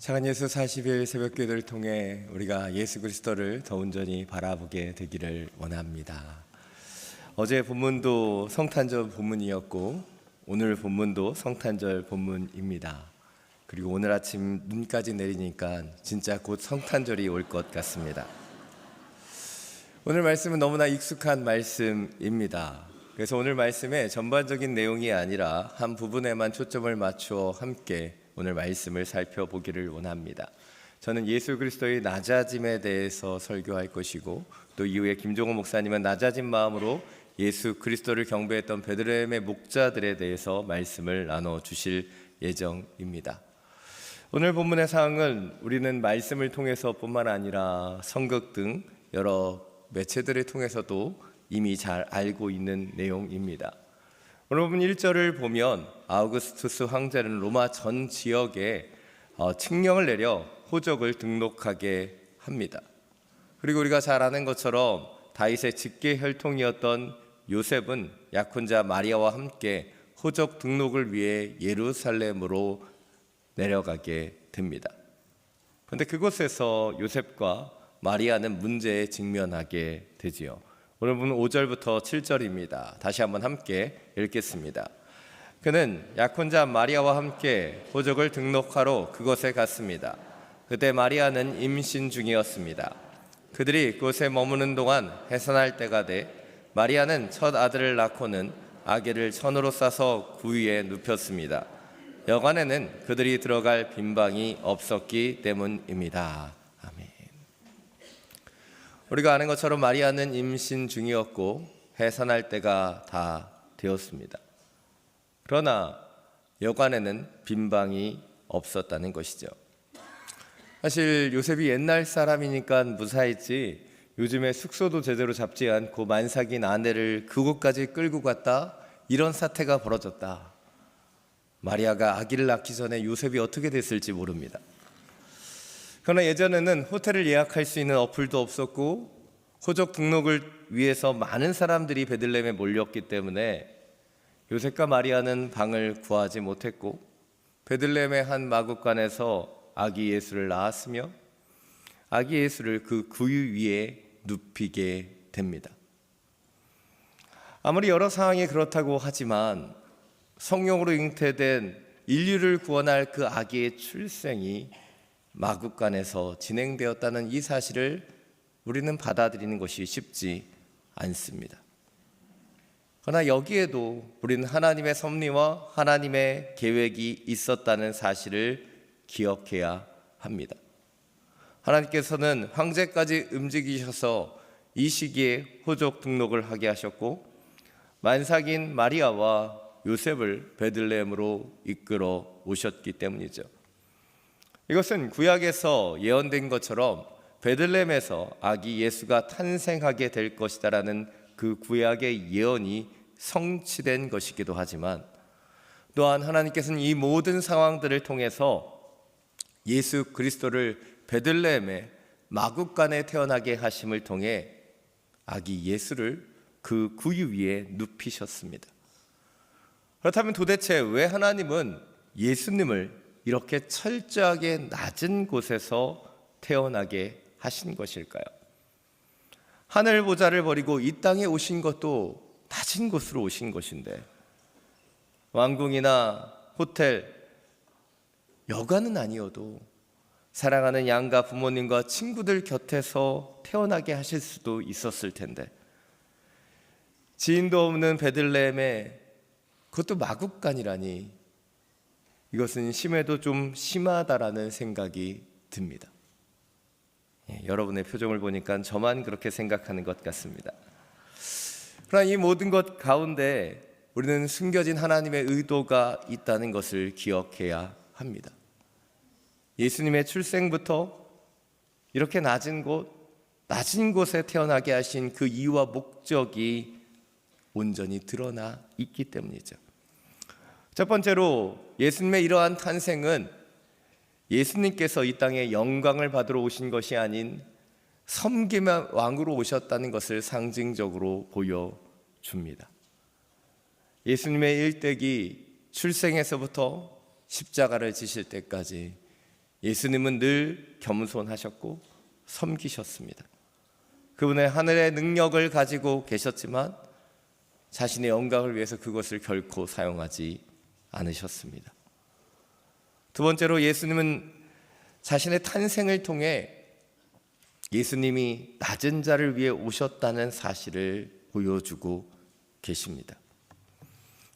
창한 예수 40일 새벽기도를 통해 우리가 예수 그리스도를 더 온전히 바라보게 되기를 원합니다. 어제 본문도 성탄절 본문이었고 오늘 본문도 성탄절 본문입니다. 그리고 오늘 아침 눈까지 내리니까 진짜 곧 성탄절이 올 것 같습니다. 오늘 말씀은 너무나 익숙한 말씀입니다. 그래서 오늘 말씀의 전반적인 내용이 아니라 한 부분에만 초점을 맞추어 함께 오늘 말씀을 살펴보기를 원합니다. 저는 예수 그리스도의 낮아짐에 대해서 설교할 것이고 또 이후에 김종호 목사님은 낮아진 마음으로 예수 그리스도를 경배했던 베들레헴의 목자들에 대해서 말씀을 나눠주실 예정입니다. 오늘 본문의 사항은 우리는 말씀을 통해서뿐만 아니라 성극 등 여러 매체들을 통해서도 이미 잘 알고 있는 내용입니다. 오늘 본문 1절을 보면 아우구스투스 황제는 로마 전 지역에 칙령을 내려 호적을 등록하게 합니다. 그리고 우리가 잘 아는 것처럼 다윗의 직계 혈통이었던 요셉은 약혼자 마리아와 함께 호적 등록을 위해 예루살렘으로 내려가게 됩니다. 그런데 그곳에서 요셉과 마리아는 문제에 직면하게 되지요. 오늘 본문 5절부터 7절입니다. 다시 한번 함께 읽겠습니다. 그는 약혼자 마리아와 함께 호적을 등록하러 그곳에 갔습니다. 그때 마리아는 임신 중이었습니다. 그들이 그곳에 머무는 동안 해산할 때가 돼 마리아는 첫 아들을 낳고는 아기를 천으로 싸서 구유에 눕혔습니다. 여관에는 그들이 들어갈 빈방이 없었기 때문입니다. 우리가 아는 것처럼 마리아는 임신 중이었고 해산할 때가 다 되었습니다. 그러나 여관에는 빈방이 없었다는 것이죠. 사실 요셉이 옛날 사람이니까 무사했지 요즘에 숙소도 제대로 잡지 않고 만삭인 아내를 그곳까지 끌고 갔다 이런 사태가 벌어졌다. 마리아가 아기를 낳기 전에 요셉이 어떻게 됐을지 모릅니다. 그러나 예전에는 호텔을 예약할 수 있는 어플도 없었고 호적 등록을 위해서 많은 사람들이 베들레헴에 몰렸기 때문에 요셉과 마리아는 방을 구하지 못했고 베들레헴의 한 마구간에서 아기 예수를 낳았으며 아기 예수를 그 구유 위에 눕히게 됩니다. 아무리 여러 상황이 그렇다고 하지만 성령으로 잉태된 인류를 구원할 그 아기의 출생이 마구간에서 진행되었다는 이 사실을 우리는 받아들이는 것이 쉽지 않습니다. 그러나 여기에도 우리는 하나님의 섭리와 하나님의 계획이 있었다는 사실을 기억해야 합니다. 하나님께서는 황제까지 움직이셔서 이 시기에 호적 등록을 하게 하셨고 만삭인 마리아와 요셉을 베들레헴으로 이끌어 오셨기 때문이죠. 이것은 구약에서 예언된 것처럼 베들레헴에서 아기 예수가 탄생하게 될 것이다라는 그 구약의 예언이 성취된 것이기도 하지만 또한 하나님께서는 이 모든 상황들을 통해서 예수 그리스도를 베들레헴의 마구간에 태어나게 하심을 통해 아기 예수를 그 구유 위에 눕히셨습니다. 그렇다면 도대체 왜 하나님은 예수님을 이렇게 철저하게 낮은 곳에서 태어나게 하신 것일까요? 하늘 보좌를 버리고 이 땅에 오신 것도 낮은 곳으로 오신 것인데 왕궁이나 호텔, 여관은 아니어도 사랑하는 양가 부모님과 친구들 곁에서 태어나게 하실 수도 있었을 텐데 지인도 없는 베들레헴에 그것도 마구간이라니 이것은 심해도 좀 심하다라는 생각이 듭니다. 여러분의 표정을 보니까 저만 그렇게 생각하는 것 같습니다. 그러나 이 모든 것 가운데 우리는 숨겨진 하나님의 의도가 있다는 것을 기억해야 합니다. 예수님의 출생부터 이렇게 낮은 곳에 태어나게 하신 그 이유와 목적이 온전히 드러나 있기 때문이죠. 첫 번째로 예수님의 이러한 탄생은 예수님께서 이 땅에 영광을 받으러 오신 것이 아닌 섬김의 왕으로 오셨다는 것을 상징적으로 보여줍니다. 예수님의 일대기 출생에서부터 십자가를 지실 때까지 예수님은 늘 겸손하셨고 섬기셨습니다. 그분의 하늘의 능력을 가지고 계셨지만 자신의 영광을 위해서 그것을 결코 사용하지 않으셨습니다. 두 번째로 예수님은 자신의 탄생을 통해 예수님이 낮은 자를 위해 오셨다는 사실을 보여주고 계십니다.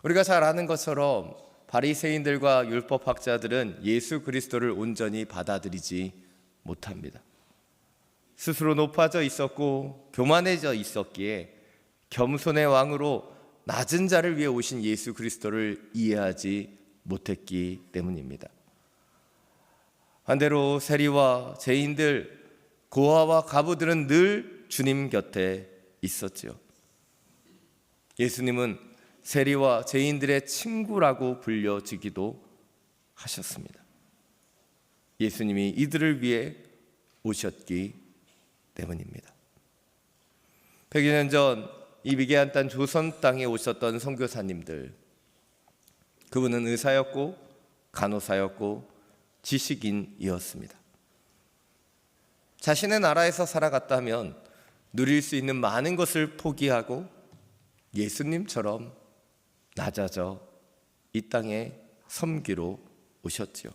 우리가 잘 아는 것처럼 바리새인들과 율법학자들은 예수 그리스도를 온전히 받아들이지 못합니다. 스스로 높아져 있었고 교만해져 있었기에 겸손의 왕으로 낮은 자를 위해 오신 예수 그리스도를 이해하지 못했기 때문입니다. 반대로 세리와 죄인들, 고아와 과부들은 늘 주님 곁에 있었지요. 예수님은 세리와 죄인들의 친구라고 불려지기도 하셨습니다. 예수님이 이들을 위해 오셨기 때문입니다. 100여 년 전 이 미개한 땅 조선 땅에 오셨던 선교사님들, 그분은 의사였고 간호사였고 지식인이었습니다. 자신의 나라에서 살아갔다면 누릴 수 있는 많은 것을 포기하고 예수님처럼 낮아져 이 땅에 섬기러 오셨지요.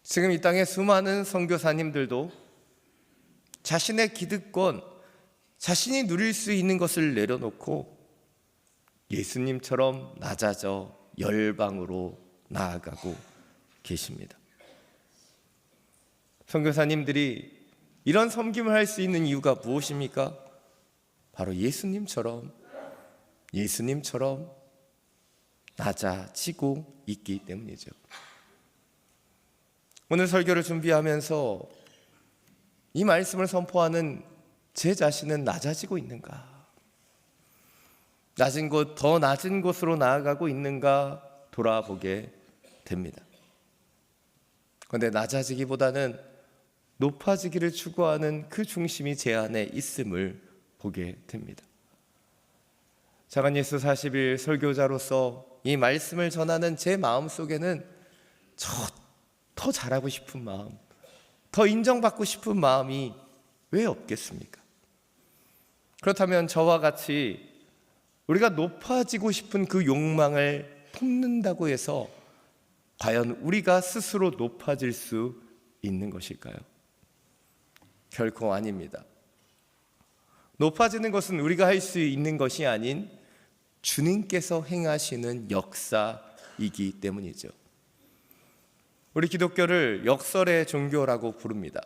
지금 이 땅의 수많은 선교사님들도 자신의 기득권, 자신이 누릴 수 있는 것을 내려놓고 예수님처럼 낮아져 열방으로 나아가고 계십니다. 선교사님들이 이런 섬김을 할 수 있는 이유가 무엇입니까? 바로 예수님처럼 낮아지고 있기 때문이죠. 오늘 설교를 준비하면서 이 말씀을 선포하는 제 자신은 낮아지고 있는가? 낮은 곳, 더 낮은 곳으로 나아가고 있는가 돌아보게 됩니다. 그런데 낮아지기보다는 높아지기를 추구하는 그 중심이 제 안에 있음을 보게 됩니다. 자간예수 40일 설교자로서 이 말씀을 전하는 제 마음속에는 더 잘하고 싶은 마음, 더 인정받고 싶은 마음이 왜 없겠습니까? 그렇다면 저와 같이 우리가 높아지고 싶은 그 욕망을 품는다고 해서 과연 우리가 스스로 높아질 수 있는 것일까요? 결코 아닙니다. 높아지는 것은 우리가 할 수 있는 것이 아닌 주님께서 행하시는 역사이기 때문이죠. 우리 기독교를 역설의 종교라고 부릅니다.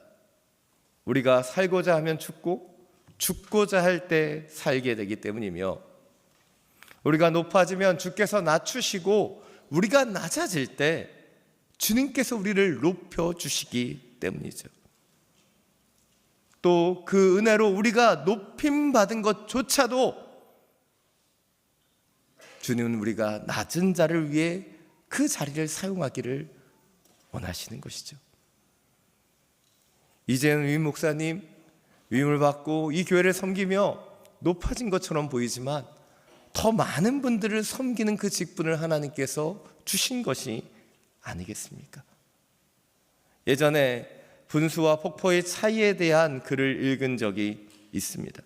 우리가 살고자 하면 죽고 죽고자 할 때 살게 되기 때문이며, 우리가 높아지면 주께서 낮추시고 우리가 낮아질 때 주님께서 우리를 높여주시기 때문이죠. 또 그 은혜로 우리가 높임받은 것조차도 주님은 우리가 낮은 자를 위해 그 자리를 사용하기를 원하시는 것이죠. 이제는 위임 목사님 위임을 받고 이 교회를 섬기며 높아진 것처럼 보이지만 더 많은 분들을 섬기는 그 직분을 하나님께서 주신 것이 아니겠습니까? 예전에 분수와 폭포의 차이에 대한 글을 읽은 적이 있습니다.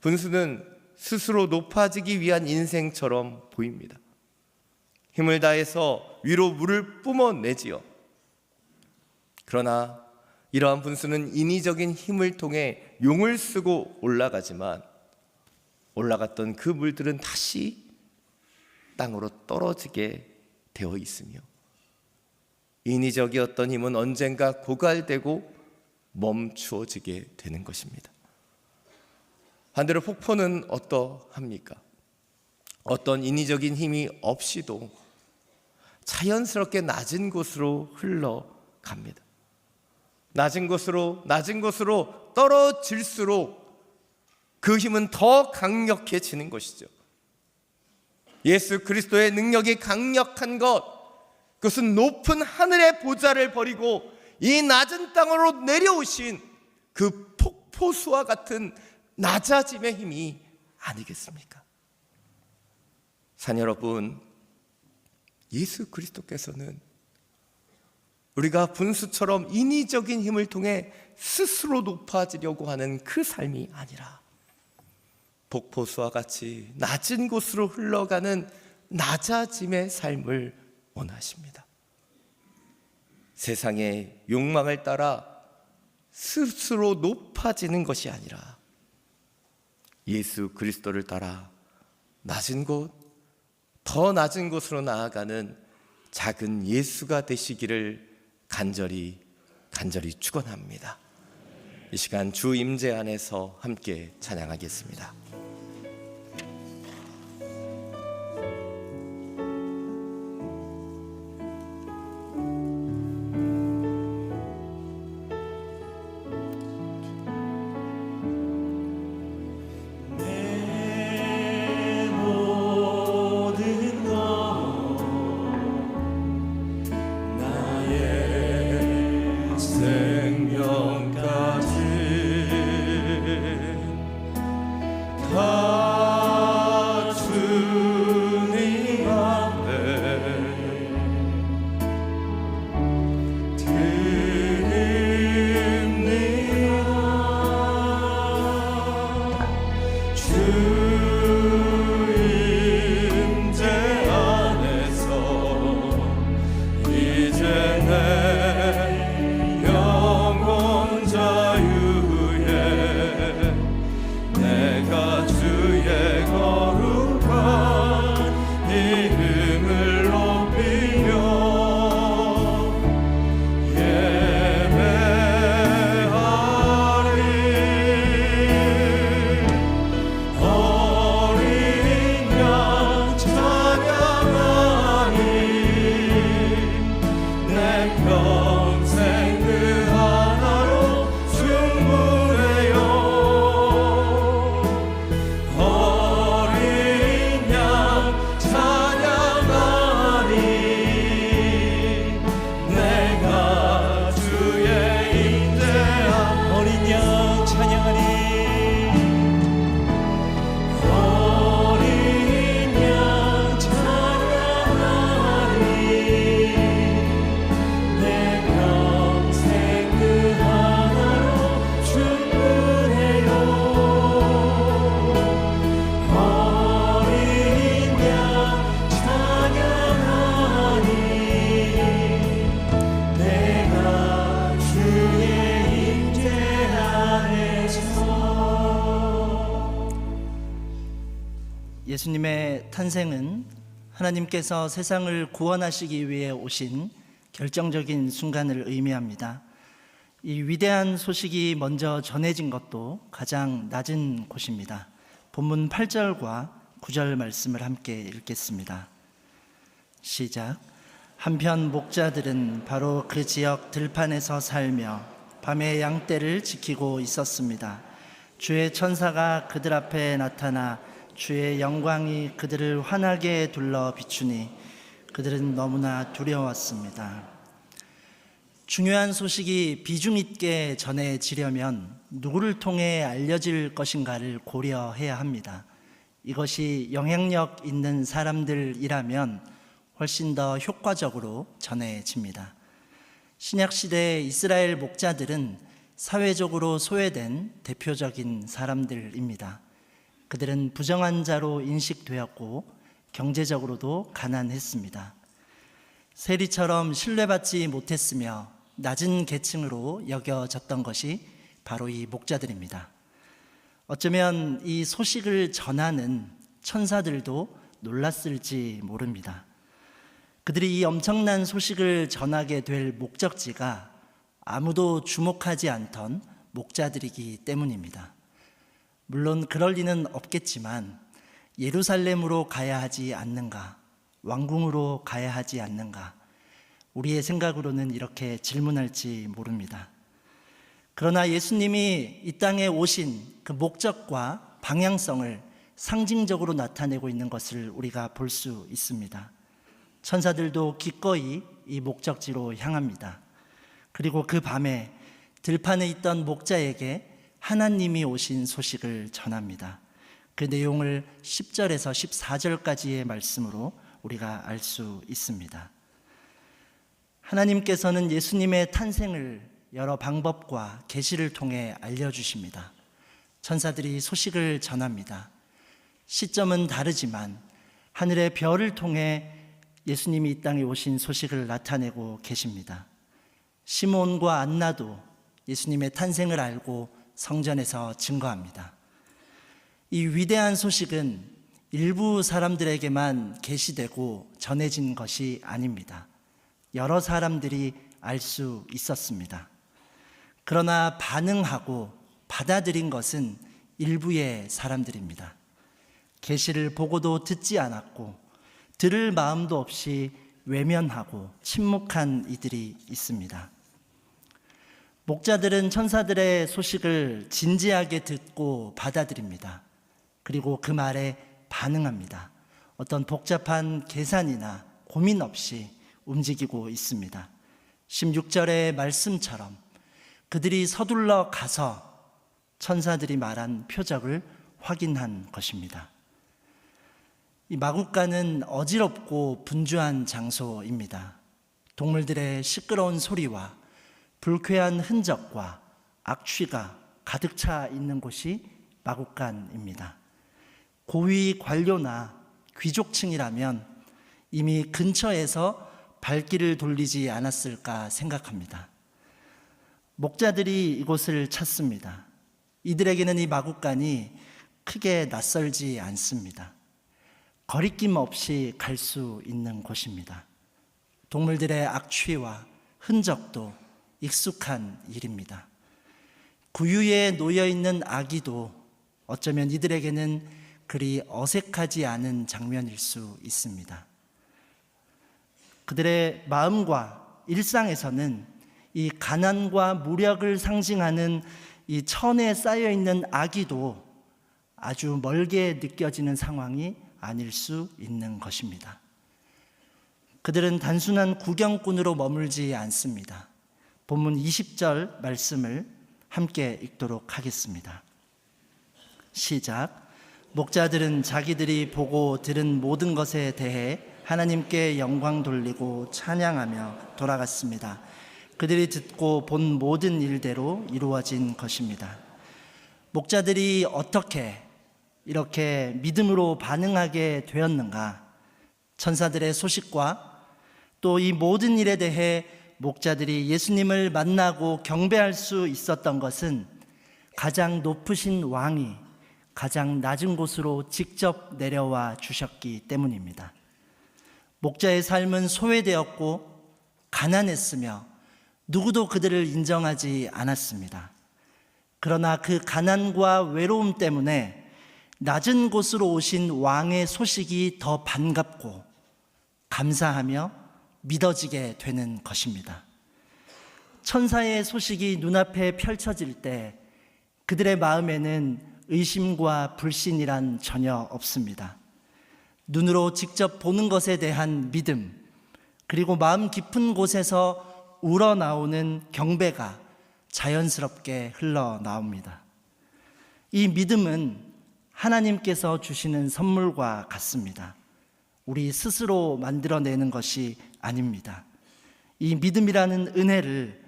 분수는 스스로 높아지기 위한 인생처럼 보입니다. 힘을 다해서 위로 물을 뿜어내지요. 그러나 이러한 분수는 인위적인 힘을 통해 용을 쓰고 올라가지만 올라갔던 그 물들은 다시 땅으로 떨어지게 되어 있으며, 인위적이었던 힘은 언젠가 고갈되고 멈추어지게 되는 것입니다. 반대로 폭포는 어떠합니까? 어떤 인위적인 힘이 없이도 자연스럽게 낮은 곳으로 흘러갑니다. 낮은 곳으로 떨어질수록 그 힘은 더 강력해지는 것이죠. 예수 그리스도의 능력이 강력한 것, 그것은 높은 하늘의 보좌를 버리고 이 낮은 땅으로 내려오신 그 폭포수와 같은 낮아짐의 힘이 아니겠습니까? 사랑 여러분, 예수 그리스도께서는 우리가 분수처럼 인위적인 힘을 통해 스스로 높아지려고 하는 그 삶이 아니라 폭포수와 같이 낮은 곳으로 흘러가는 낮아짐의 삶을 원하십니다. 세상의 욕망을 따라 스스로 높아지는 것이 아니라 예수 그리스도를 따라 낮은 곳, 더 낮은 곳으로 나아가는 작은 예수가 되시기를 간절히 축원합니다. 이 시간 주 임재 안에서 함께 찬양하겠습니다. 예수님의 탄생은 하나님께서 세상을 구원하시기 위해 오신 결정적인 순간을 의미합니다. 이 위대한 소식이 먼저 전해진 것도 가장 낮은 곳입니다. 본문 8절과 9절 말씀을 함께 읽겠습니다. 시작. 한편 목자들은 바로 그 지역 들판에서 살며 밤에 양떼를 지키고 있었습니다. 주의 천사가 그들 앞에 나타나 주의 영광이 그들을 환하게 둘러 비추니 그들은 너무나 두려웠습니다. 중요한 소식이 비중 있게 전해지려면 누구를 통해 알려질 것인가를 고려해야 합니다. 이것이 영향력 있는 사람들이라면 훨씬 더 효과적으로 전해집니다. 신약시대 이스라엘 목자들은 사회적으로 소외된 대표적인 사람들입니다. 그들은 부정한 자로 인식되었고 경제적으로도 가난했습니다. 세리처럼 신뢰받지 못했으며 낮은 계층으로 여겨졌던 것이 바로 이 목자들입니다. 어쩌면 이 소식을 전하는 천사들도 놀랐을지 모릅니다. 그들이 이 엄청난 소식을 전하게 될 목적지가 아무도 주목하지 않던 목자들이기 때문입니다. 물론 그럴 리는 없겠지만 예루살렘으로 가야 하지 않는가, 왕궁으로 가야 하지 않는가, 우리의 생각으로는 이렇게 질문할지 모릅니다. 그러나 예수님이 이 땅에 오신 그 목적과 방향성을 상징적으로 나타내고 있는 것을 우리가 볼 수 있습니다. 천사들도 기꺼이 이 목적지로 향합니다. 그리고 그 밤에 들판에 있던 목자에게 하나님이 오신 소식을 전합니다. 그 내용을 10절에서 14절까지의 말씀으로 우리가 알 수 있습니다. 하나님께서는 예수님의 탄생을 여러 방법과 계시를 통해 알려주십니다. 천사들이 소식을 전합니다. 시점은 다르지만 하늘의 별을 통해 예수님이 이 땅에 오신 소식을 나타내고 계십니다. 시몬과 안나도 예수님의 탄생을 알고 성전에서 증거합니다. 이 위대한 소식은 일부 사람들에게만 계시되고 전해진 것이 아닙니다. 여러 사람들이 알 수 있었습니다. 그러나 반응하고 받아들인 것은 일부의 사람들입니다. 계시를 보고도 듣지 않았고 들을 마음도 없이 외면하고 침묵한 이들이 있습니다. 목자들은 천사들의 소식을 진지하게 듣고 받아들입니다. 그리고 그 말에 반응합니다. 어떤 복잡한 계산이나 고민 없이 움직이고 있습니다. 16절의 말씀처럼 그들이 서둘러 가서 천사들이 말한 표적을 확인한 것입니다. 이 마국간은 어지럽고 분주한 장소입니다. 동물들의 시끄러운 소리와 불쾌한 흔적과 악취가 가득 차 있는 곳이 마국간입니다. 고위 관료나 귀족층이라면 이미 근처에서 발길을 돌리지 않았을까 생각합니다. 목자들이 이곳을 찾습니다. 이들에게는 이 마국간이 크게 낯설지 않습니다. 거리낌 없이 갈 수 있는 곳입니다. 동물들의 악취와 흔적도 익숙한 일입니다. 구유에 놓여있는 아기도 어쩌면 이들에게는 그리 어색하지 않은 장면일 수 있습니다. 그들의 마음과 일상에서는 이 가난과 무력을 상징하는 이 천에 쌓여있는 아기도 아주 멀게 느껴지는 상황이 아닐 수 있는 것입니다. 그들은 단순한 구경꾼으로 머물지 않습니다. 본문 20절 말씀을 함께 읽도록 하겠습니다. 시작. 목자들은 자기들이 보고 들은 모든 것에 대해 하나님께 영광 돌리고 찬양하며 돌아갔습니다. 그들이 듣고 본 모든 일대로 이루어진 것입니다. 목자들이 어떻게 이렇게 믿음으로 반응하게 되었는가? 천사들의 소식과 또 이 모든 일에 대해 목자들이 예수님을 만나고 경배할 수 있었던 것은 가장 높으신 왕이 가장 낮은 곳으로 직접 내려와 주셨기 때문입니다. 목자의 삶은 소외되었고 가난했으며 누구도 그들을 인정하지 않았습니다. 그러나 그 가난과 외로움 때문에 낮은 곳으로 오신 왕의 소식이 더 반갑고 감사하며 믿어지게 되는 것입니다. 천사의 소식이 눈앞에 펼쳐질 때 그들의 마음에는 의심과 불신이란 전혀 없습니다. 눈으로 직접 보는 것에 대한 믿음, 그리고 마음 깊은 곳에서 우러나오는 경배가 자연스럽게 흘러나옵니다. 이 믿음은 하나님께서 주시는 선물과 같습니다. 우리 스스로 만들어내는 것이 아닙니다. 이 믿음이라는 은혜를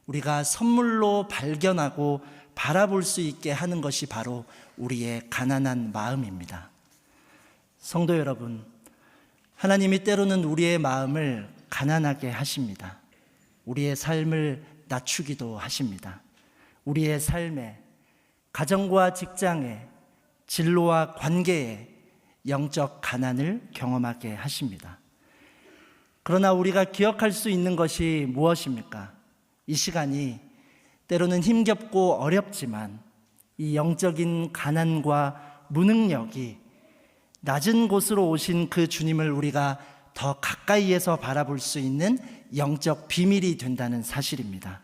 우리가 선물로 발견하고 바라볼 수 있게 하는 것이 바로 우리의 가난한 마음입니다. 성도 여러분, 하나님이 때로는 우리의 마음을 가난하게 하십니다. 우리의 삶을 낮추기도 하십니다. 우리의 삶에, 가정과 직장에, 진로와 관계에 영적 가난을 경험하게 하십니다. 그러나 우리가 기억할 수 있는 것이 무엇입니까? 이 시간이 때로는 힘겹고 어렵지만 이 영적인 가난과 무능력이 낮은 곳으로 오신 그 주님을 우리가 더 가까이에서 바라볼 수 있는 영적 비밀이 된다는 사실입니다.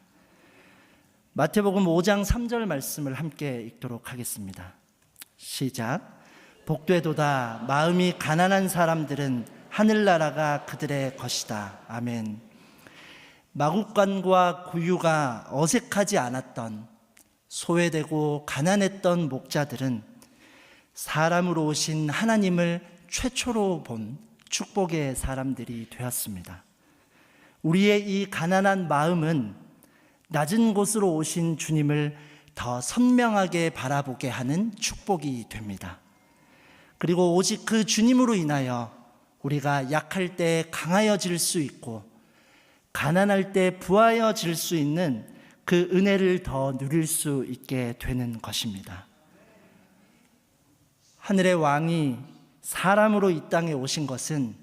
마태복음 5장 3절 말씀을 함께 읽도록 하겠습니다. 시작. 복되도다 마음이 가난한 사람들은 하늘나라가 그들의 것이다. 아멘. 마국간과 구유가 어색하지 않았던, 소외되고 가난했던 목자들은 사람으로 오신 하나님을 최초로 본 축복의 사람들이 되었습니다. 우리의 이 가난한 마음은 낮은 곳으로 오신 주님을 더 선명하게 바라보게 하는 축복이 됩니다. 그리고 오직 그 주님으로 인하여 우리가 약할 때 강하여질 수 있고 가난할 때 부하여질 수 있는 그 은혜를 더 누릴 수 있게 되는 것입니다. 하늘의 왕이 사람으로 이 땅에 오신 것은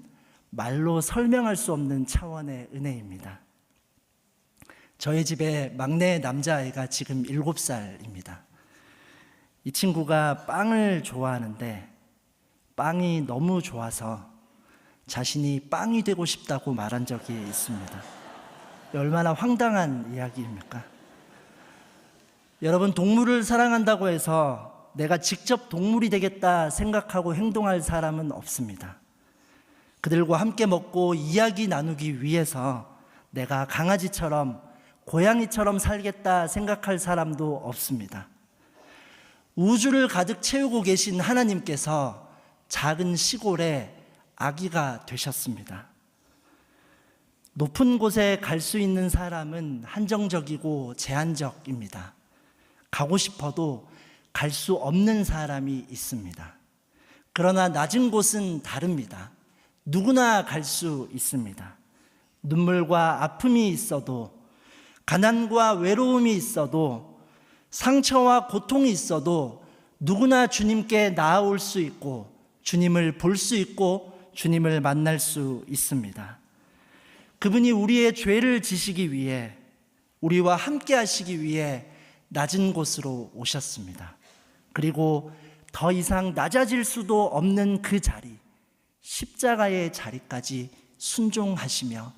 말로 설명할 수 없는 차원의 은혜입니다. 저희 집에 막내 남자아이가 지금 7살입니다. 이 친구가 빵을 좋아하는데 빵이 너무 좋아서 자신이 빵이 되고 싶다고 말한 적이 있습니다. 얼마나 황당한 이야기입니까? 여러분, 동물을 사랑한다고 해서 내가 직접 동물이 되겠다 생각하고 행동할 사람은 없습니다. 그들과 함께 먹고 이야기 나누기 위해서 내가 강아지처럼 고양이처럼 살겠다 생각할 사람도 없습니다. 우주를 가득 채우고 계신 하나님께서 작은 시골에 아기가 되셨습니다. 높은 곳에 갈 수 있는 사람은 한정적이고 제한적입니다. 가고 싶어도 갈 수 없는 사람이 있습니다. 그러나 낮은 곳은 다릅니다. 누구나 갈 수 있습니다. 눈물과 아픔이 있어도, 가난과 외로움이 있어도, 상처와 고통이 있어도 누구나 주님께 나아올 수 있고 주님을 볼 수 있고 주님을 만날 수 있습니다. 그분이 우리의 죄를 지시기 위해, 우리와 함께 하시기 위해 낮은 곳으로 오셨습니다. 그리고 더 이상 낮아질 수도 없는 그 자리, 십자가의 자리까지 순종하시며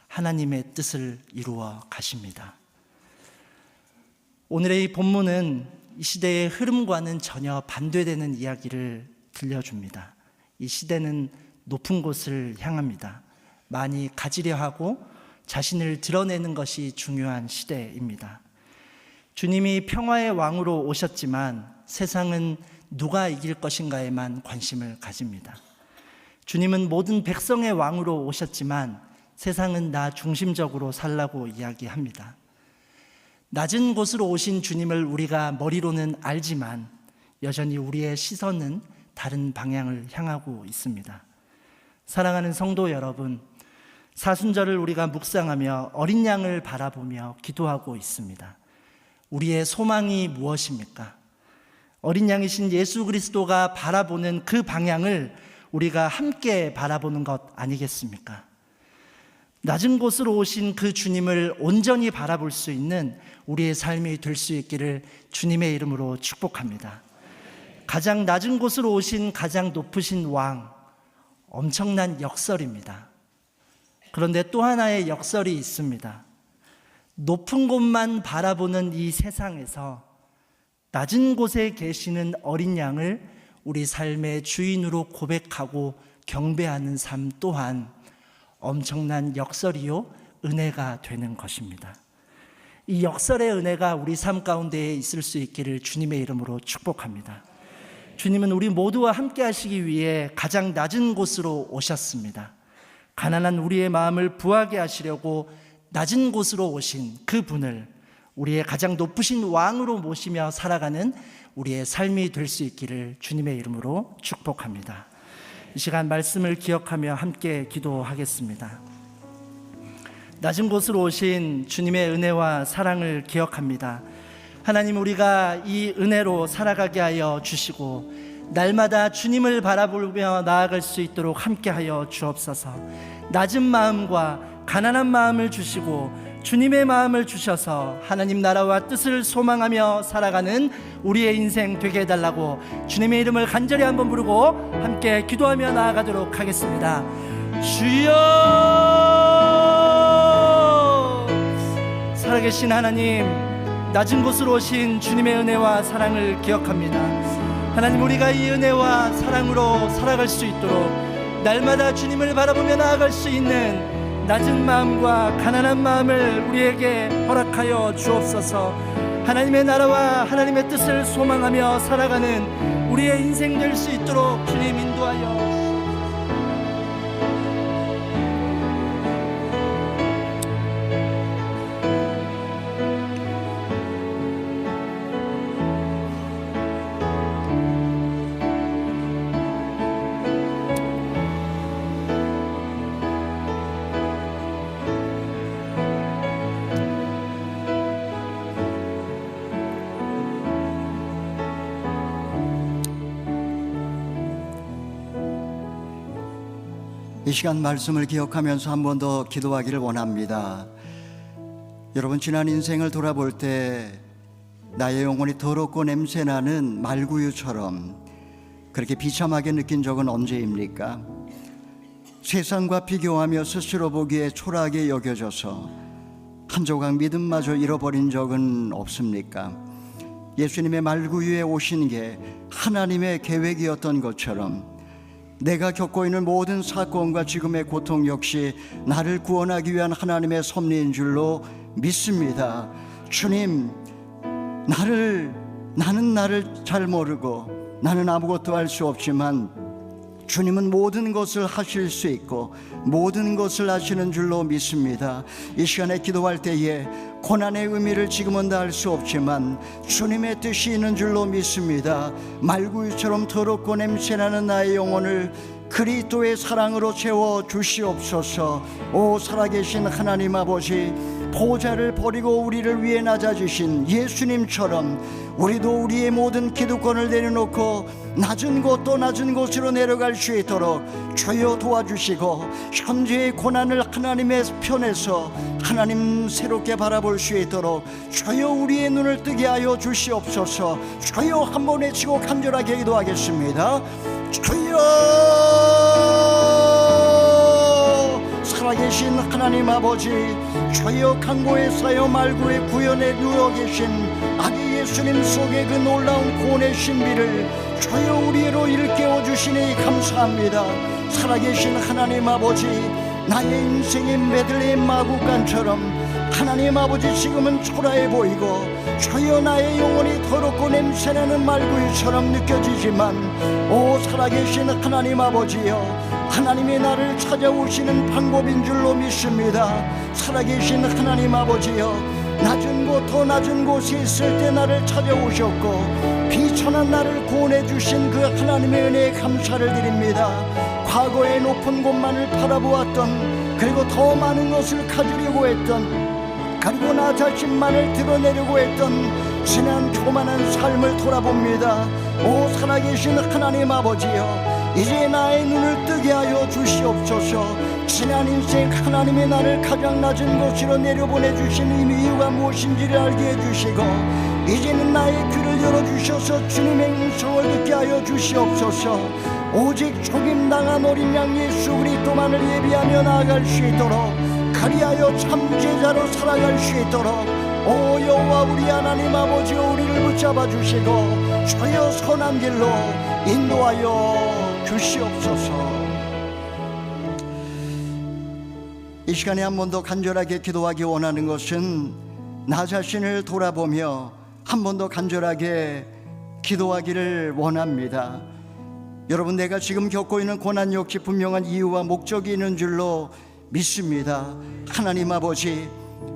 하나님의 뜻을 이루어 가십니다. 오늘의 이 본문은 이 시대의 흐름과는 전혀 반대되는 이야기를 들려줍니다. 이 시대는 높은 곳을 향합니다. 많이 가지려 하고 자신을 드러내는 것이 중요한 시대입니다. 주님이 평화의 왕으로 오셨지만 세상은 누가 이길 것인가에만 관심을 가집니다. 주님은 모든 백성의 왕으로 오셨지만 세상은 나 중심적으로 살라고 이야기합니다. 낮은 곳으로 오신 주님을 우리가 머리로는 알지만 여전히 우리의 시선은 다른 방향을 향하고 있습니다. 사랑하는 성도 여러분, 사순절을 우리가 묵상하며 어린 양을 바라보며 기도하고 있습니다. 우리의 소망이 무엇입니까? 어린 양이신 예수 그리스도가 바라보는 그 방향을 우리가 함께 바라보는 것 아니겠습니까? 낮은 곳으로 오신 그 주님을 온전히 바라볼 수 있는 우리의 삶이 될 수 있기를 주님의 이름으로 축복합니다. 가장 낮은 곳으로 오신 가장 높으신 왕, 엄청난 역설입니다. 그런데 또 하나의 역설이 있습니다. 높은 곳만 바라보는 이 세상에서 낮은 곳에 계시는 어린 양을 우리 삶의 주인으로 고백하고 경배하는 삶 또한 엄청난 역설이요 은혜가 되는 것입니다. 이 역설의 은혜가 우리 삶 가운데에 있을 수 있기를 주님의 이름으로 축복합니다. 주님은 우리 모두와 함께 하시기 위해 가장 낮은 곳으로 오셨습니다. 가난한 우리의 마음을 부하게 하시려고 낮은 곳으로 오신 그 분을 우리의 가장 높으신 왕으로 모시며 살아가는 우리의 삶이 될 수 있기를 주님의 이름으로 축복합니다. 이 시간 말씀을 기억하며 함께 기도하겠습니다. 낮은 곳으로 오신 주님의 은혜와 사랑을 기억합니다. 하나님, 우리가 이 은혜로 살아가게 하여 주시고 날마다 주님을 바라보며 나아갈 수 있도록 함께하여 주옵소서. 낮은 마음과 가난한 마음을 주시고 주님의 마음을 주셔서 하나님 나라와 뜻을 소망하며 살아가는 우리의 인생 되게 해달라고 주님의 이름을 간절히 한번 부르고 함께 기도하며 나아가도록 하겠습니다. 주여, 살아계신 하나님, 낮은 곳으로 오신 주님의 은혜와 사랑을 기억합니다. 하나님, 우리가 이 은혜와 사랑으로 살아갈 수 있도록 날마다 주님을 바라보며 나아갈 수 있는 낮은 마음과 가난한 마음을 우리에게 허락하여 주옵소서. 하나님의 나라와 하나님의 뜻을 소망하며 살아가는 우리의 인생 될 수 있도록 주님 인도하여 이 시간 말씀을 기억하면서 한 번 더 기도하기를 원합니다. 여러분, 지난 인생을 돌아볼 때 나의 영혼이 더럽고 냄새나는 말구유처럼 그렇게 비참하게 느낀 적은 언제입니까? 세상과 비교하며 스스로 보기에 초라하게 여겨져서 한 조각 믿음마저 잃어버린 적은 없습니까? 예수님의 말구유에 오신 게 하나님의 계획이었던 것처럼 내가 겪고 있는 모든 사건과 지금의 고통 역시 나를 구원하기 위한 하나님의 섭리인 줄로 믿습니다. 주님, 나는 나를 잘 모르고 나는 아무것도 할 수 없지만 주님은 모든 것을 하실 수 있고 모든 것을 아시는 줄로 믿습니다. 이 시간에 기도할 때에 고난의 의미를 지금은 다 알 수 없지만 주님의 뜻이 있는 줄로 믿습니다. 말구유처럼 더럽고 냄새나는 나의 영혼을 그리스도의 사랑으로 채워 주시옵소서. 오 살아계신 하나님 아버지, 보좌를 버리고 우리를 위해 낮아지신 예수님처럼 우리도 우리의 모든 기득권을 내려놓고 낮은 곳 또 낮은 곳으로 내려갈 수 있도록 주여 도와주시고, 현재의 고난을 하나님의 편에서 하나님 새롭게 바라볼 수 있도록 주여 우리의 눈을 뜨게 하여 주시옵소서. 주여 한번 외치고 간절하게 기도하겠습니다. 주여, 살아계신 하나님 아버지, 주여 강고의 사여 말구의 구현에 누워 계신 아기 예수님 속에 그 놀라운 구원의 신비를 주여 우리로 일깨워 주시니 감사합니다. 살아계신 하나님 아버지, 나의 인생이 메들레헴 마구간처럼 하나님 아버지 지금은 초라해 보이고 주여 나의 영혼이 더럽고 냄새나는 말구유처럼 느껴지지만 오 살아계신 하나님 아버지여, 하나님이 나를 찾아오시는 방법인 줄로 믿습니다. 살아계신 하나님 아버지여, 낮은 곳 더 낮은 곳에 있을 때 나를 찾아오셨고 비천한 나를 구원해 주신 그 하나님의 은혜에 감사를 드립니다. 과거의 높은 곳만을 바라보았던, 그리고 더 많은 것을 가지려고 했던, 그리고 나 자신만을 드러내려고 했던 지난 교만한 삶을 돌아봅니다. 오 살아계신 하나님 아버지여, 이제 나의 눈을 뜨게 하여 주시옵소서. 지난 인생 하나님이 나를 가장 낮은 곳으로 내려보내주신 이유가 무엇인지를 알게 해주시고, 이제는 나의 귀를 열어주셔서 주님의 음성을 듣게 하여 주시옵소서. 오직 죽임당한 어린 양 예수 그리스도만을 예비하며 나아갈 수 있도록, 그리하여 참 제자로 살아갈 수 있도록 오 여호와 우리 하나님 아버지, 우리를 붙잡아 주시고 주여 선한 길로 인도하여 주시옵소서. 이 시간에 한 번 더 간절하게 기도하기 원하는 것은 나 자신을 돌아보며 한 번 더 간절하게 기도하기를 원합니다. 여러분, 내가 지금 겪고 있는 고난 역시 분명한 이유와 목적이 있는 줄로 믿습니다. 하나님 아버지,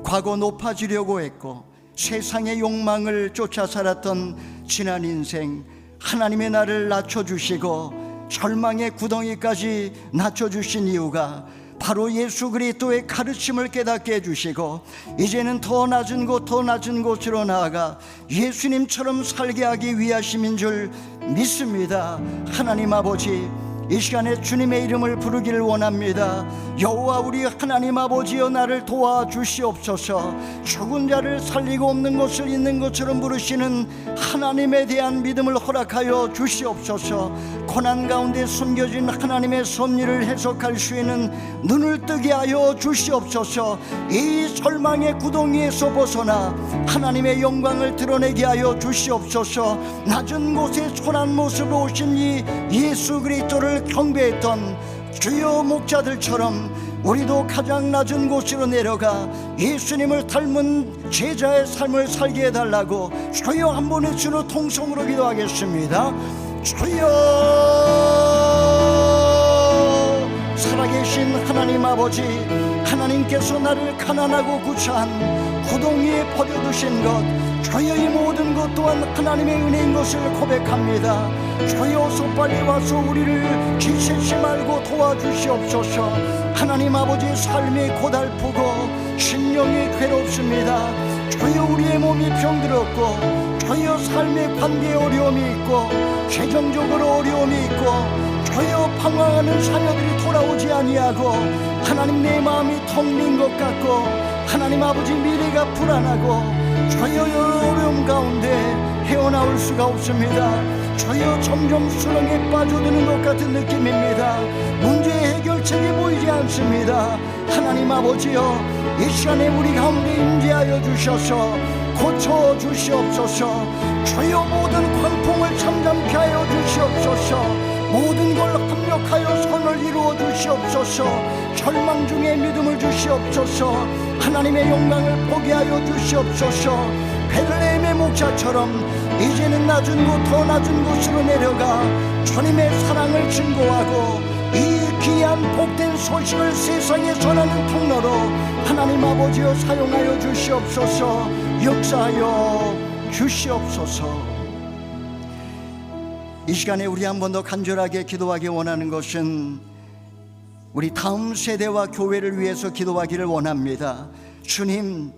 과거 높아지려고 했고 세상의 욕망을 쫓아 살았던 지난 인생, 하나님의 나를 낮춰주시고 절망의 구덩이까지 낮춰주신 이유가 바로 예수 그리스도의 가르침을 깨닫게 해주시고, 이제는 더 낮은 곳 더 낮은 곳으로 나아가 예수님처럼 살게 하기 위하심인 줄 믿습니다. 하나님 아버지, 이 시간에 주님의 이름을 부르기를 원합니다. 여호와 우리 하나님 아버지여, 나를 도와주시옵소서. 죽은 자를 살리고 없는 것을 있는 것처럼 부르시는 하나님에 대한 믿음을 허락하여 주시옵소서. 고난 가운데 숨겨진 하나님의 섭리를 해석할 수 있는 눈을 뜨게 하여 주시옵소서. 이 절망의 구덩이에서 벗어나 하나님의 영광을 드러내게 하여 주시옵소서. 낮은 곳에 초라한 모습으로 오신 이 예수 그리스도를 경배했던 주요 목자들처럼 우리도 가장 낮은 곳으로 내려가 예수님을 닮은 제자의 삶을 살게 해달라고 주여 한 번의 주로 통성으로 기도하겠습니다. 주여, 살아계신 하나님 아버지, 하나님께서 나를 가난하고 구차한 구덩이에 버려두신 것, 주여 이 모든 것 또한 하나님의 은혜인 것을 고백합니다. 주여 어서 빨리 와서 우리를 지체치 말고 도와주시옵소서. 하나님 아버지, 삶이 고달프고 심령이 괴롭습니다. 주여 우리의 몸이 병들었고 주여 삶의 관계에 어려움이 있고 재정적으로 어려움이 있고 주여 방황하는 자녀들이 돌아오지 아니하고 하나님 내 마음이 텅 빈 것 같고 하나님 아버지 미래가 불안하고 주여 어려움 가운데 헤어나올 수가 없습니다. 주여 점점 수렁에 빠져드는 것 같은 느낌입니다. 문제 해결책이 보이지 않습니다. 하나님 아버지여 이 시간에 우리 가운데 임재하여 주셔서 고쳐 주시옵소서. 주여 모든 광풍을 잠잠케 하여 주시옵소서. 모든 걸 합력하여 선을 이루어 주시옵소서. 절망 중에 믿음을 주시옵소서. 하나님의 영광을 보게 하여 주시옵소서. 베들레헴의 목자처럼 이제는 낮은 곳 더 낮은 곳으로 내려가 주님의 사랑을 증거하고 이 귀한 복된 소식을 세상에 전하는 통로로 하나님 아버지여 사용하여 주시옵소서. 역사하여 주시옵소서. 이 시간에 우리 한 번 더 간절하게 기도하기 원하는 것은 우리 다음 세대와 교회를 위해서 기도하기를 원합니다. 주님,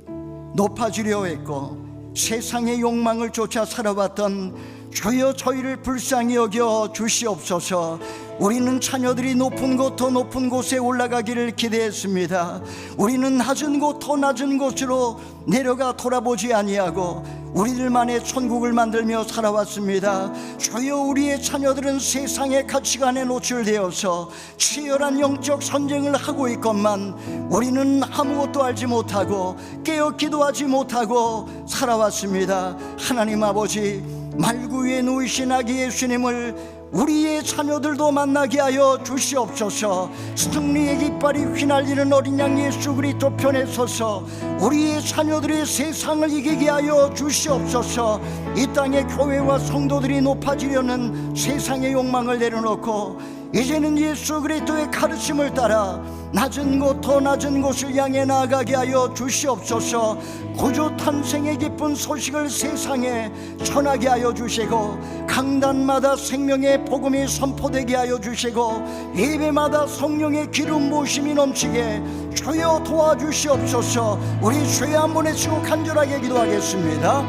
높아지려 했고 세상의 욕망을 쫓아 살아왔던 주여 저희를 불쌍히 여겨 주시옵소서. 우리는 자녀들이 높은 곳 더 높은 곳에 올라가기를 기대했습니다. 우리는 낮은 곳 더 낮은 곳으로 내려가 돌아보지 아니하고 우리들만의 천국을 만들며 살아왔습니다. 주여 우리의 자녀들은 세상의 가치관에 노출되어서 치열한 영적 선쟁을 하고 있건만 우리는 아무것도 알지 못하고 깨어 기도하지 못하고 살아왔습니다. 하나님 아버지, 말구 위에 누이신 아기 예수님을 우리의 자녀들도 만나게 하여 주시옵소서. 승리의 깃발이 휘날리는 어린 양 예수 그리스도 편에 서서 우리의 자녀들의 세상을 이기게 하여 주시옵소서. 이 땅의 교회와 성도들이 높아지려는 세상의 욕망을 내려놓고 이제는 예수 그리스도의 가르침을 따라 낮은 곳 더 낮은 곳을 향해 나아가게 하여 주시옵소서. 구주 탄생의 기쁜 소식을 세상에 전하게 하여 주시고 강단마다 생명의 복음이 선포되게 하여 주시고 예배마다 성령의 기름 부으심이 넘치게 주여 도와주시옵소서. 우리 주여 한 번에 치고 간절하게 기도하겠습니다.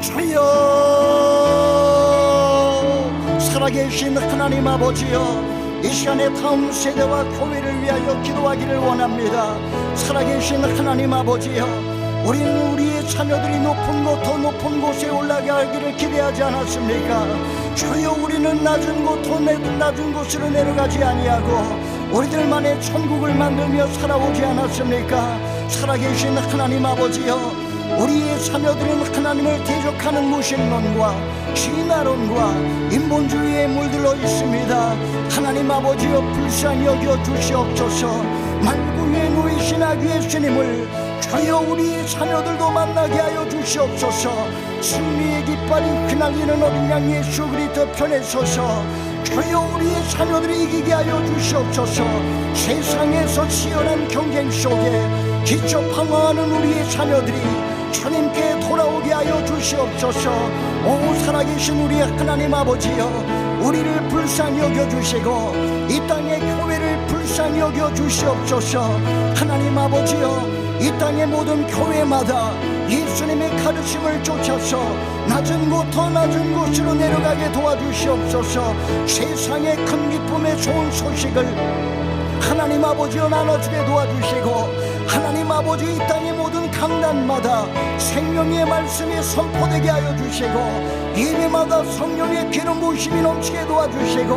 주여, 살아계신 하나님 아버지여, 이 시간에 다음 세대와 교회를 위하여 기도하기를 원합니다. 살아계신 하나님 아버지여, 우리는 우리의 자녀들이 높은 곳 더 높은 곳에 올라가기를 기대하지 않았습니까? 주여, 우리는 낮은 곳 더 낮은 곳으로 내려가지 아니하고 우리들만의 천국을 만들며 살아오지 않았습니까? 살아계신 하나님 아버지여, 우리의 자녀들은 하나님을 대적하는 무신론과 진화론과 인본주의에 물들어 있습니다. 하나님 아버지여, 불쌍히 여겨 주시옵소서. 말구 위에 누이신 아기 예수님을 주여 우리의 자녀들도 만나게 하여 주시옵소서. 승리의 깃발이 휘날리는 어린 양 예수 그리스도 편에 서서 주여 우리의 자녀들이 이기게 하여 주시옵소서. 세상에서 치열한 경쟁 속에 지쳐 방황하는 우리의 자녀들이 주님께 돌아오게 하여 주시옵소서. 오 살아계신 우리 하나님 아버지여, 우리를 불쌍히 여겨주시고 이 땅의 교회를 불쌍히 여겨주시옵소서. 하나님 아버지여, 이 땅의 모든 교회마다 예수님의 가르침을 쫓아서 낮은 곳 더 낮은 곳으로 내려가게 도와주시옵소서. 세상의 큰 기쁨의 좋은 소식을 하나님 아버지여 나눠주게 도와주시고, 하나님 아버지 이 땅의 모든 강단마다 생명의 말씀이 선포되게 하여 주시고 예배마다 성령의 기름 부으심이 넘치게 도와주시고,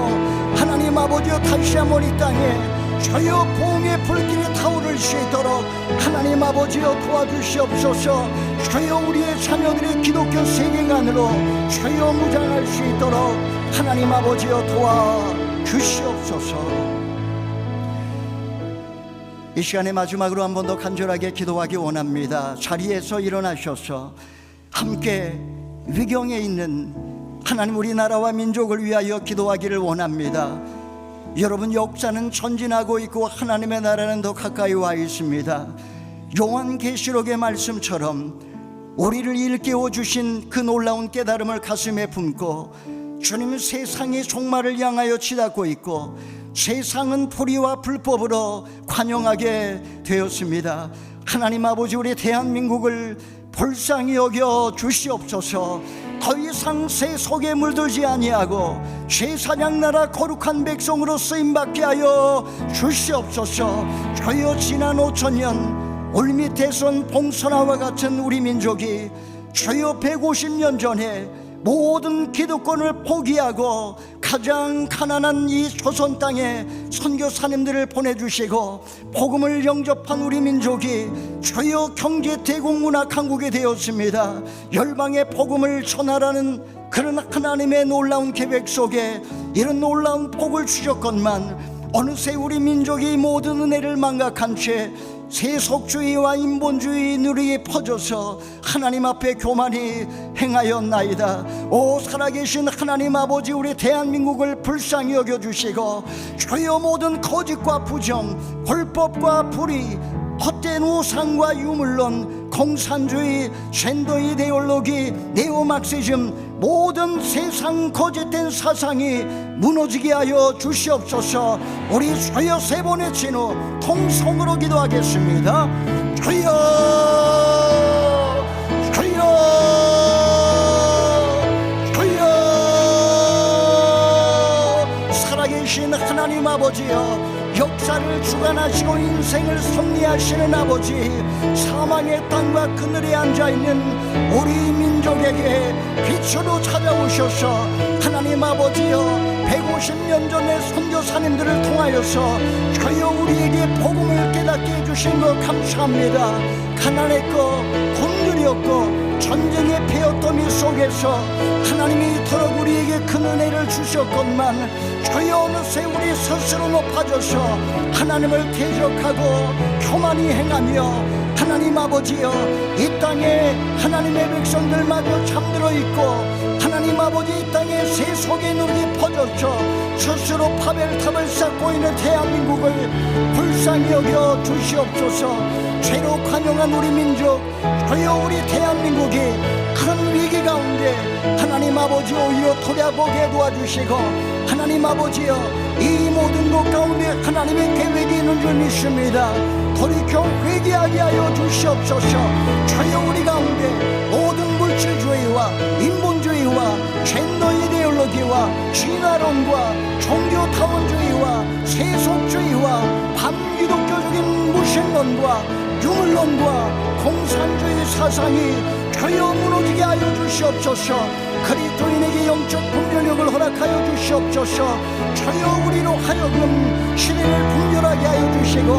하나님 아버지여 다시 한번 이 땅에 주여 보응의 불길이 타오를 수 있도록 하나님 아버지여 도와주시옵소서. 주여 우리의 자녀들이 기독교 세계관으로 주여 무장할 수 있도록 하나님 아버지여 도와주시옵소서. 이 시간에 마지막으로 한 번 더 간절하게 기도하기 원합니다. 자리에서 일어나셔서 함께 위경에 있는 하나님 우리나라와 민족을 위하여 기도하기를 원합니다. 여러분, 역사는 전진하고 있고 하나님의 나라는 더 가까이 와 있습니다. 요한계시록의 말씀처럼 우리를 일깨워 주신 그 놀라운 깨달음을 가슴에 품고 주님, 세상이 종말을 향하여 치닫고 있고 세상은 불의와 불법으로 관영하게 되었습니다. 하나님 아버지, 우리 대한민국을 불쌍히 여겨 주시옵소서. 더 이상 새 속에 물들지 아니하고 제사장 나라 거룩한 백성으로 쓰임받게 하여 주시옵소서. 주여 지난 5,000년 올밑에선 봉선화와 같은 우리 민족이 주여 150년 전에 모든 기득권을 포기하고 가장 가난한 이 조선 땅에 선교사님들을 보내주시고 복음을 영접한 우리 민족이 주여 경제 대국문화 강국이 되었습니다. 열방의 복음을 전하라는 그런 하나님의 놀라운 계획 속에 이런 놀라운 복을 주셨건만 어느새 우리 민족이 모든 은혜를 망각한 채 세속주의와 인본주의 누리에 퍼져서 하나님 앞에 교만히 행하였나이다. 오 살아계신 하나님 아버지, 우리 대한민국을 불쌍히 여겨주시고 주여 모든 거짓과 부정, 불법과 불의, 헛된 우상과 유물론, 공산주의, 젠더 이데올로기, 네오막시즘, 모든 세상 거짓된 사상이 무너지게 하여 주시옵소서. 우리 주여 세 번의 진호 통성으로 기도하겠습니다. 주여, 주여, 주여. 살아계신 하나님 아버지여, 역사를 주관하시고 인생을 섭리하시는 아버지, 사망의 땅과 그늘에 앉아있는 우리 민족에게 빛으로 찾아오셔서 하나님 아버지여 150년 전에 선교사님들을 통하여서 주여 우리에게 복음을 깨닫게 해주신 것 감사합니다. 가난했고 굶주렸고 전쟁의 폐어더미 속에서 하나님이 이토록 우리에게 큰 은혜를 주셨건만 주여 어느새 우리 스스로 높아져서 하나님을 대적하고 교만히 행하며 하나님 아버지여 이 땅에 하나님의 백성들마저 잠들어 있고 하나님 아버지 이 땅에 세속의 눈이 퍼졌죠. 스스로 파벨탑을 쌓고 있는 대한민국을 불쌍히 여겨 주시옵소서. 죄로 관용한 우리 민족, 주여 우리 대한민국이 큰 위기 가운데 하나님 아버지 오히려 돌아보게 도와주시고 하나님 아버지여 이 모든 것 가운데 하나님의 계획이 있는 줄 믿습니다. 돌이켜 회개하게 하여 주시옵소서. 주여 우리 가운데 모든 물질주의와 인본주의와 젠더 이데올로기와 진화론과 종교타원주의와 세속주의와 반기독교적인 무신론과 유물론과 공산주의 사상이 주여 무너지게 하여 주시옵소서. 그리스도인에게 영적 분별력을 허락하여 주시옵소서. 주여 우리로 하여금 시대를 분별하게 하여 주시고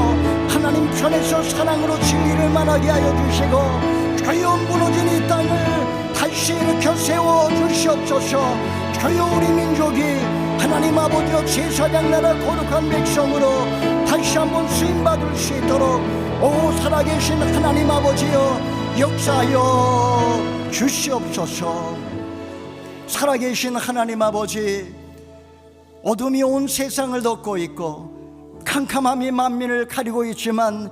하나님 편에서 사랑으로 진리를 말하게 하여 주시고 주여 무너진 이 땅을 다시 일으켜 세워 주시옵소서. 주여 우리 민족이 하나님 아버지여 제사장 나라 거룩한 백성으로 다시 한번 쓰임받을 수 있도록 오 살아계신 하나님 아버지여 역사하여 주시옵소서. 살아계신 하나님 아버지, 어둠이 온 세상을 덮고 있고 캄캄함이 만민을 가리고 있지만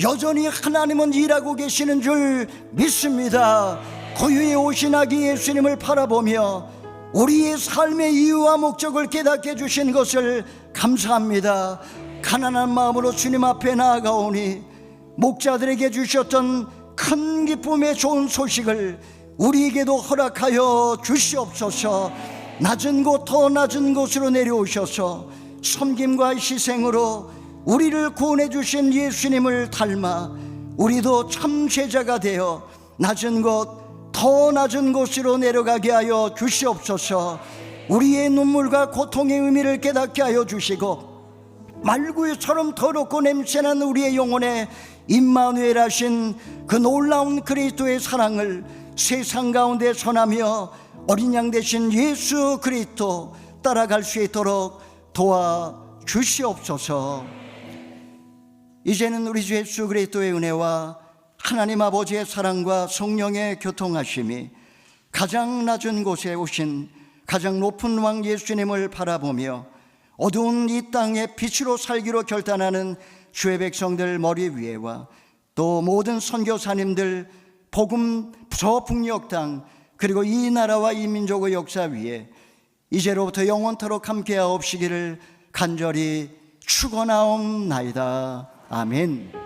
여전히 하나님은 일하고 계시는 줄 믿습니다. 고유에 오신 아기 예수님을 바라보며 우리의 삶의 이유와 목적을 깨닫게 해주신 것을 감사합니다. 가난한 마음으로 주님 앞에 나아가오니 목자들에게 주셨던 큰 기쁨의 좋은 소식을 우리에게도 허락하여 주시옵소서. 낮은 곳 더 낮은 곳으로 내려오셔서 섬김과 희생으로 우리를 구원해 주신 예수님을 닮아 우리도 참 제자가 되어 낮은 곳 더 낮은 곳으로 내려가게 하여 주시옵소서. 우리의 눈물과 고통의 의미를 깨닫게 하여 주시고 말구이처럼 더럽고 냄새난 우리의 영혼에 임마누엘 하신 그 놀라운 그리스도의 사랑을 세상 가운데 전하며 어린 양 되신 예수 그리스도 따라갈 수 있도록 도와주시옵소서. 이제는 우리 주 예수 그리스도의 은혜와 하나님 아버지의 사랑과 성령의 교통하심이 가장 낮은 곳에 오신 가장 높은 왕 예수님을 바라보며 어두운 이 땅에 빛으로 살기로 결단하는 주의 백성들 머리 위에와 또 모든 선교사님들 복음 저 북녘 땅 그리고 이 나라와 이 민족의 역사 위에 이제로부터 영원토록 함께하옵시기를 간절히 축원하옵나이다. 아멘.